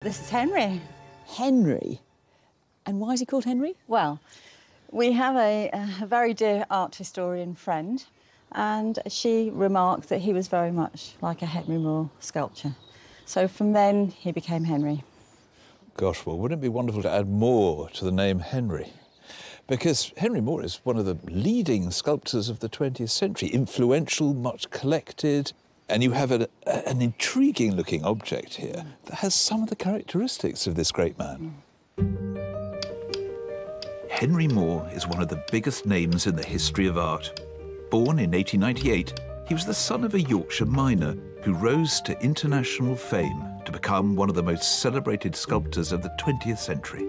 This is Henry. Henry? And why is he called Henry? Well, we have a very dear art historian friend, and she remarked that he was very much like a Henry Moore sculpture. So from then, he became Henry. Gosh, well, wouldn't it be wonderful to add more to the name Henry? Because Henry Moore is one of the leading sculptors of the 20th century, influential, much collected, and you have an intriguing-looking object here that has some of the characteristics of this great man. Henry Moore is one of the biggest names in the history of art. Born in 1898, he was the son of a Yorkshire miner who rose to international fame to become one of the most celebrated sculptors of the 20th century.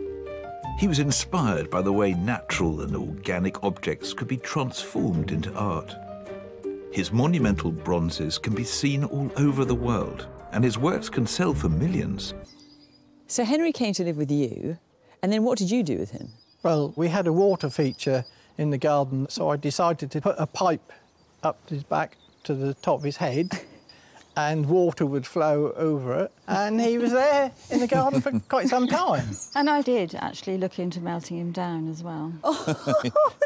He was inspired by the way natural and organic objects could be transformed into art. His monumental bronzes can be seen all over the world, and his works can sell for millions. So Henry came to live with you, and then what did you do with him? Well, we had a water feature in the garden, so I decided to put a pipe up his back to the top of his head, and water would flow over it, and he was there in the garden for quite some time. And I did actually look into melting him down as well.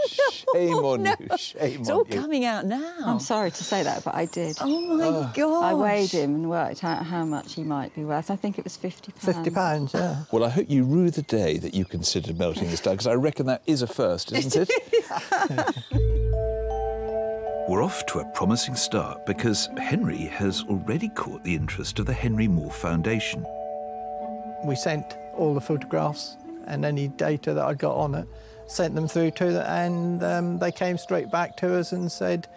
Shame on no. you, shame on you. It's all coming out now. I'm sorry to say that, but I did. Oh, my God. I weighed him and worked out how much he might be worth. I think it was £50. £50, yeah. Well, I hope you rue the day that you considered melting this down, because I reckon that is a first, isn't it? We're off to a promising start because Henry has already caught the interest of the Henry Moore Foundation. We sent all the photographs and any data that I got on it, sent them through to them, and they came straight back to us and said,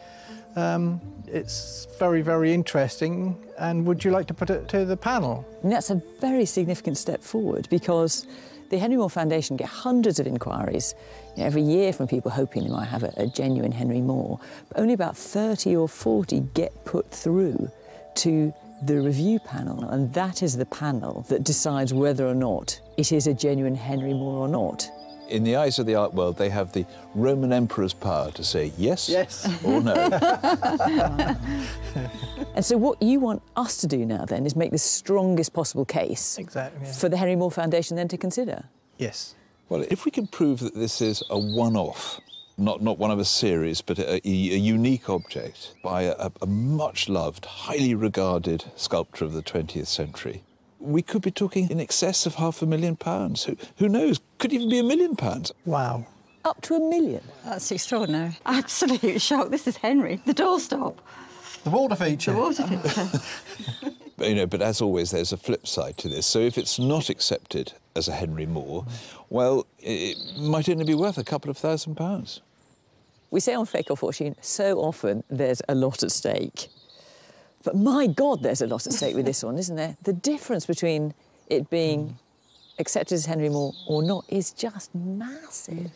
it's very, very interesting, and would you like to put it to the panel? And that's a very significant step forward, because the Henry Moore Foundation get hundreds of inquiries every year from people hoping they might have a genuine Henry Moore, but only about 30 or 40 get put through to the review panel, and that is the panel that decides whether or not it is a genuine Henry Moore or not. In the eyes of the art world, they have the Roman emperor's power to say yes, or no. And so what you want us to do now, then, is make the strongest possible case Exactly, yeah. for the Henry Moore Foundation then to consider. Yes. Well, if we can prove that this is a one-off, not one of a series, but a unique object by a much-loved, highly regarded sculptor of the 20th century, we could be talking in excess of £500,000. Who knows? Could even be £1 million. Wow. Up to £1 million? That's extraordinary. Absolute shock. This is Henry, the doorstop. The water feature. The water feature. But as always, there's a flip side to this. So if it's not accepted as a Henry Moore, well, it might only be worth a couple of £1,000s. We say on Fake or Fortune, so often there's a lot at stake. But my God, there's a lot at stake with this one, isn't there? The difference between it being accepted as Henry Moore or not is just massive.